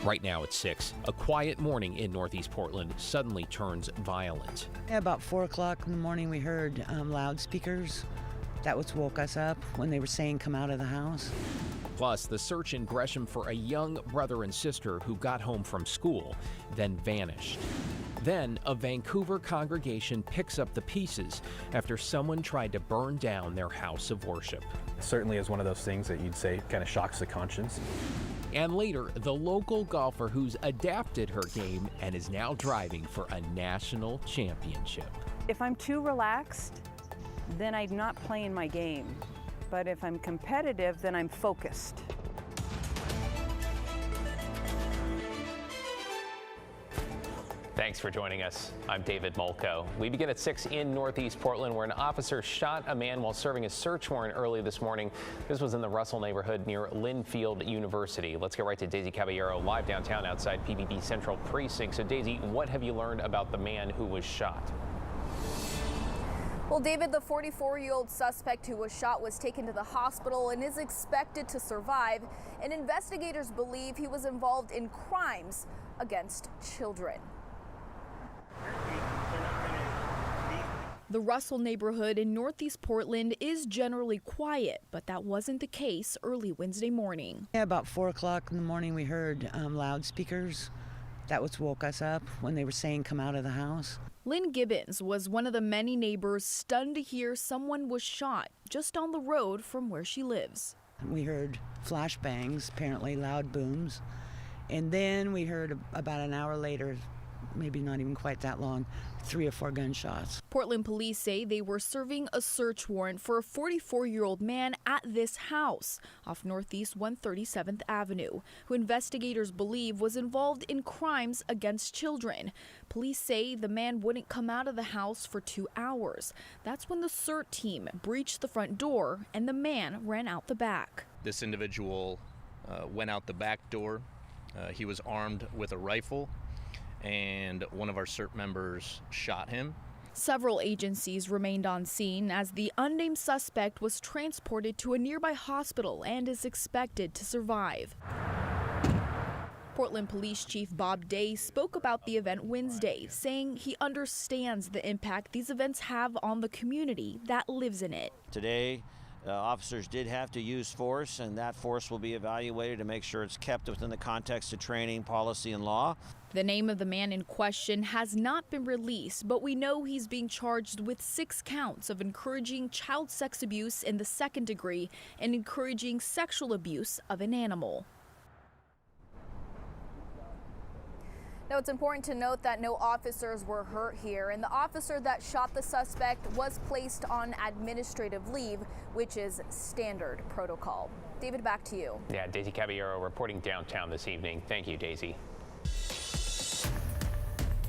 Right now at 6, a quiet morning in Northeast Portland suddenly turns violent. Yeah, about 4 o'clock in the morning we heard loudspeakers. That was woke us up when they were saying come out of the house. Plus, the search in Gresham for a young brother and sister who got home from school, then vanished. Then, a Vancouver congregation picks up the pieces after someone tried to burn down their house of worship. It certainly is one of those things that you'd say kind of shocks the conscience. And later, the local golfer who's adapted her game and is now driving for a national championship. If I'm too relaxed, then I'm not playing my game. But if I'm competitive, then I'm focused. Thanks for joining us. I'm David Molko. We begin at 6 in Northeast Portland, where an officer shot a man while serving a search warrant early this morning. This was in the Russell neighborhood near Linfield University. Let's get right to Daisy Caballero live downtown outside PBB Central Precinct. So Daisy, what have you learned about the man who was shot? Well, David, the 44-year-old suspect who was shot was taken to the hospital and is expected to survive. And investigators believe he was involved in crimes against children. The Russell neighborhood in Northeast Portland is generally quiet, but that wasn't the case early Wednesday morning. Yeah, about 4 o'clock in the morning we heard loudspeakers. That was woke us up when they were saying come out of the house. Lynn Gibbons was one of the many neighbors stunned to hear someone was shot just on the road from where she lives. We heard flashbangs, apparently loud booms, and then we heard about an hour later, maybe not even quite that long, 3 or 4 gunshots. Portland police say they were serving a search warrant for a 44-year-old man at this house off Northeast 137th Avenue, who investigators believe was involved in crimes against children. Police say the man wouldn't come out of the house for 2 hours. That's when the CERT team breached the front door and the man ran out the back. This individual went out the back door. He was armed with a rifle, and one of our CERT members shot him. Several agencies remained on scene as the unnamed suspect was transported to a nearby hospital and is expected to survive. Portland Police Chief Bob Day spoke about the event Wednesday, saying he understands the impact these events have on the community that lives in it. Today, officers did have to use force, and that force will be evaluated to make sure it's kept within the context of training, policy, and law. The name of the man in question has not been released, but we know he's being charged with 6 counts of encouraging child sex abuse in the 2nd degree and encouraging sexual abuse of an animal. Now, it's important to note that no officers were hurt here, and the officer that shot the suspect was placed on administrative leave, which is standard protocol. David, back to you. Yeah, Daisy Caballero reporting downtown this evening. Thank you, Daisy.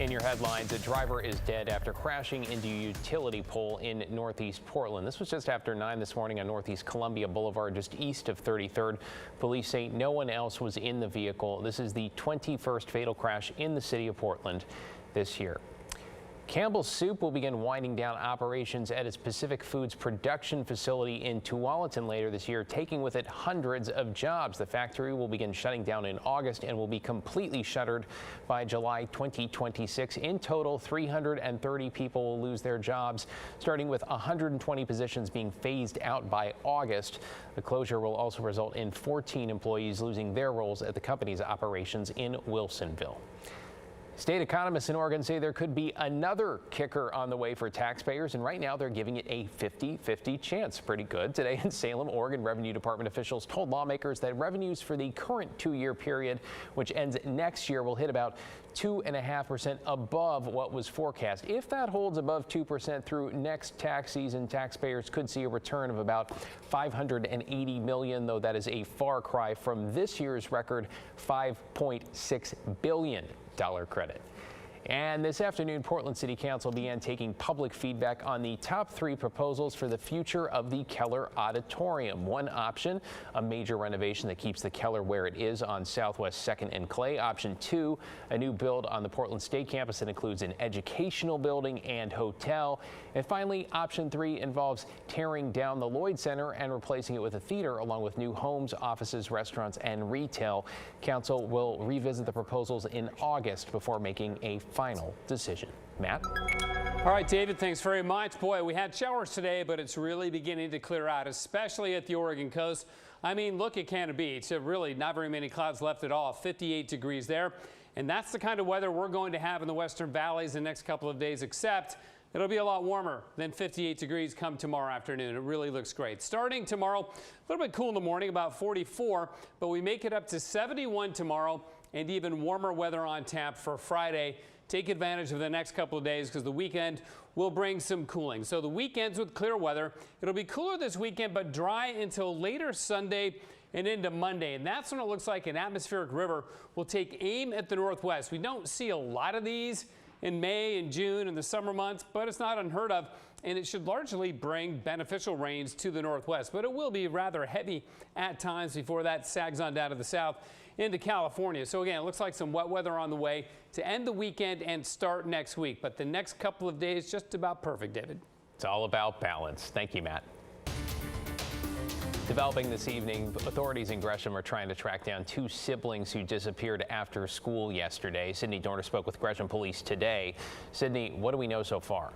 In your headlines, a driver is dead after crashing into a utility pole in Northeast Portland. This was just after 9 this morning on Northeast Columbia Boulevard, just east of 33rd. Police say no one else was in the vehicle. This is the 21st fatal crash in the city of Portland this year. Campbell's Soup will begin winding down operations at its Pacific Foods production facility in Tualatin later this year, taking with it hundreds of jobs. The factory will begin shutting down in August and will be completely shuttered by July 2026. In total, 330 people will lose their jobs, starting with 120 positions being phased out by August. The closure will also result in 14 employees losing their roles at the company's operations in Wilsonville. State economists in Oregon say there could be another kicker on the way for taxpayers, and right now they're giving it a 50-50 chance. Pretty good. Today in Salem, Oregon Revenue Department officials told lawmakers that revenues for the current 2-year period, which ends next year, will hit about 2.5% above what was forecast. If that holds above 2% through next tax season, taxpayers could see a return of about $580 million, though that is a far cry from this year's record $5.6 billion credit. And this afternoon, Portland City Council began taking public feedback on the top 3 proposals for the future of the Keller Auditorium. One option, a major renovation that keeps the Keller where it is on Southwest 2nd and Clay. Option 2, a new build on the Portland State campus that includes an educational building and hotel. And finally, option 3 involves tearing down the Lloyd Center and replacing it with a theater, along with new homes, offices, restaurants, and retail. Council will revisit the proposals in August before making a final decision. Matt? All right, David, thanks very much. Boy, we had showers today, but it's really beginning to clear out, especially at the Oregon coast. I mean, look at Cannon Beach. Really not very many clouds left at all. 58 degrees there. And that's the kind of weather we're going to have in the western valleys the next couple of days, except it'll be a lot warmer than 58 degrees come tomorrow afternoon. It really looks great. Starting tomorrow, a little bit cool in the morning, about 44, but we make it up to 71 tomorrow and even warmer weather on tap for Friday. Take advantage of the next couple of days because the weekend will bring some cooling. So the weekends with clear weather. It'll be cooler this weekend, but dry until later Sunday and into Monday. And that's when it looks like an atmospheric river will take aim at the northwest. We don't see a lot of these in May and June and the summer months, but it's not unheard of. And it should largely bring beneficial rains to the northwest, but it will be rather heavy at times before that sags on down to the south into California. So again, it looks like some wet weather on the way to end the weekend and start next week. But the next couple of days, just about perfect, David. It's all about balance. Thank you, Matt. Developing this evening, authorities in Gresham are trying to track down 2 siblings who disappeared after school yesterday. Sydney Dorner spoke with Gresham police today. Sydney, what do we know so far?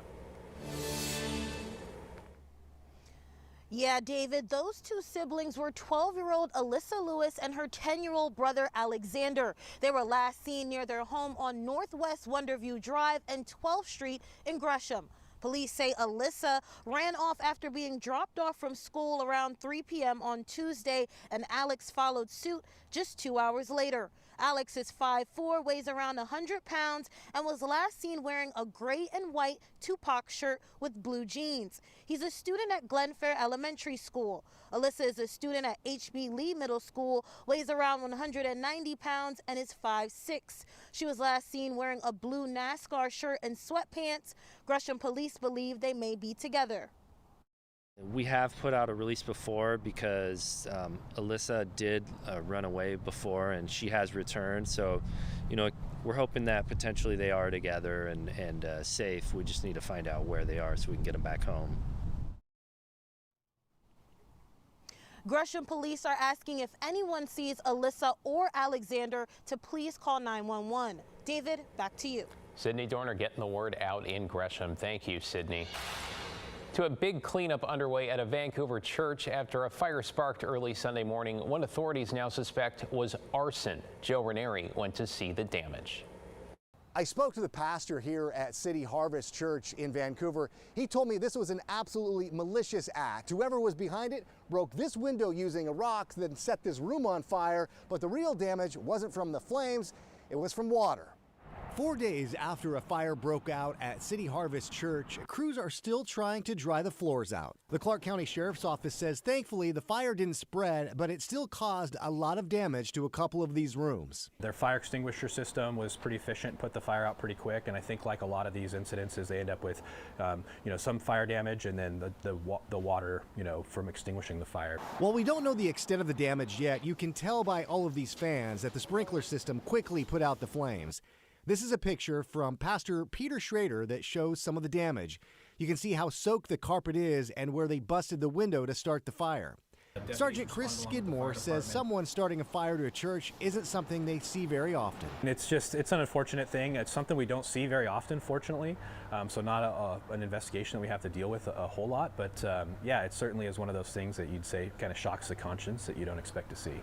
Yeah, David, those 2 siblings were 12-year-old Alyssa Lewis and her 10-year-old brother Alexander. They were last seen near their home on Northwest Wonderview Drive and 12th Street in Gresham. Police say Alyssa ran off after being dropped off from school around 3 p.m. on Tuesday, and Alex followed suit just 2 hours later. Alex is 5'4", weighs around 100 pounds, and was last seen wearing a gray and white Tupac shirt with blue jeans. He's a student at Glenfair Elementary School. Alyssa is a student at H.B. Lee Middle School, weighs around 190 pounds, and is 5'6". She was last seen wearing a blue NASCAR shirt and sweatpants. Gresham police believe they may be together. We have put out a release before because Alyssa did run away before, and she has returned. So, you know, we're hoping that potentially they are together and safe. We just need to find out where they are so we can get them back home. Gresham police are asking if anyone sees Alyssa or Alexander to please call 911. David, back to you. Sydney Dorner getting the word out in Gresham. Thank you, Sydney. To a big cleanup underway at a Vancouver church after a fire sparked early Sunday morning. One authorities now suspect was arson. Joe Ranieri went to see the damage. I spoke to the pastor here at City Harvest Church in Vancouver. He told me this was an absolutely malicious act. Whoever was behind it broke this window using a rock, then set this room on fire. But the real damage wasn't from the flames, it was from water. 4 days after a fire broke out at City Harvest Church, crews are still trying to dry the floors out. The Clark County Sheriff's Office says thankfully the fire didn't spread, but it still caused a lot of damage to a couple of these rooms. Their fire extinguisher system was pretty efficient, put the fire out pretty quick, and I think like a lot of these incidences, they end up with some fire damage and then the water, from extinguishing the fire. While we don't know the extent of the damage yet, you can tell by all of these fans that the sprinkler system quickly put out the flames. This is a picture from Pastor Peter Schrader that shows some of the damage. You can see how soaked the carpet is and where they busted the window to start the fire. Sergeant Chris Skidmore says someone starting a fire to a church isn't something they see very often. It's an unfortunate thing. It's something we don't see very often, fortunately. So not an investigation that we have to deal with a whole lot. But yeah, it certainly is one of those things that you'd say kind of shocks the conscience that you don't expect to see.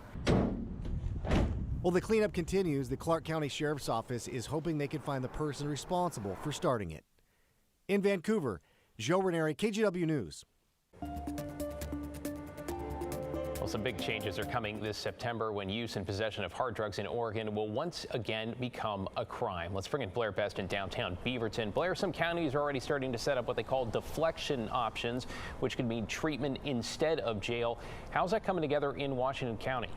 While the cleanup continues, the Clark County Sheriff's Office is hoping they can find the person responsible for starting it. In Vancouver, Joe Ranieri, KGW News. Well, some big changes are coming this September when use and possession of hard drugs in Oregon will once again become a crime. Let's bring in Blair Best in downtown Beaverton. Blair, some counties are already starting to set up what they call deflection options, which could mean treatment instead of jail. How's that coming together in Washington County?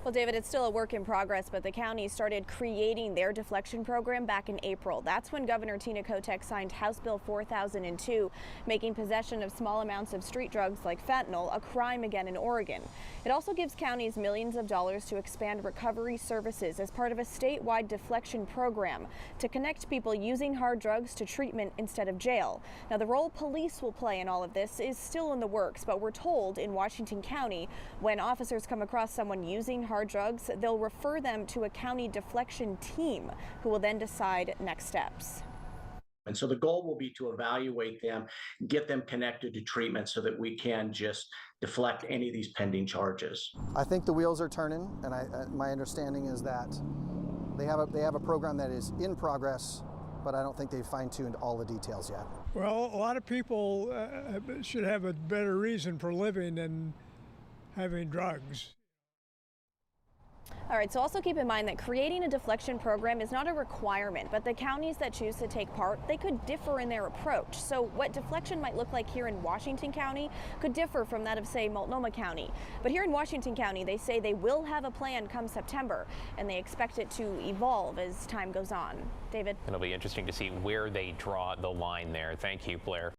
Well, Well, David, it's still a work in progress, but the county started creating their deflection program back in April. That's when Governor Tina Kotek signed House Bill 4002, making possession of small amounts of street drugs like fentanyl a crime again in Oregon. It also gives counties millions of dollars to expand recovery services as part of a statewide deflection program to connect people using hard drugs to treatment instead of jail. Now, the role police will play in all of this is still in the works, but we're told in Washington County, when officers come across someone using hard drugs, they'll refer them to a county deflection team who will then decide next steps. And so the goal will be to evaluate them, get them connected to treatment so that we can just deflect any of these pending charges. I think the wheels are turning, and my understanding is that they have a program that is in progress, but I don't think they've fine-tuned all the details yet. Well, a lot of people should have a better reason for living than having drugs. All right, so also keep in mind that creating a deflection program is not a requirement, but the counties that choose to take part, they could differ in their approach. So what deflection might look like here in Washington County could differ from that of, say, Multnomah County. But here in Washington County, they say they will have a plan come September, and they expect it to evolve as time goes on. David? It'll be interesting to see where they draw the line there. Thank you, Blair.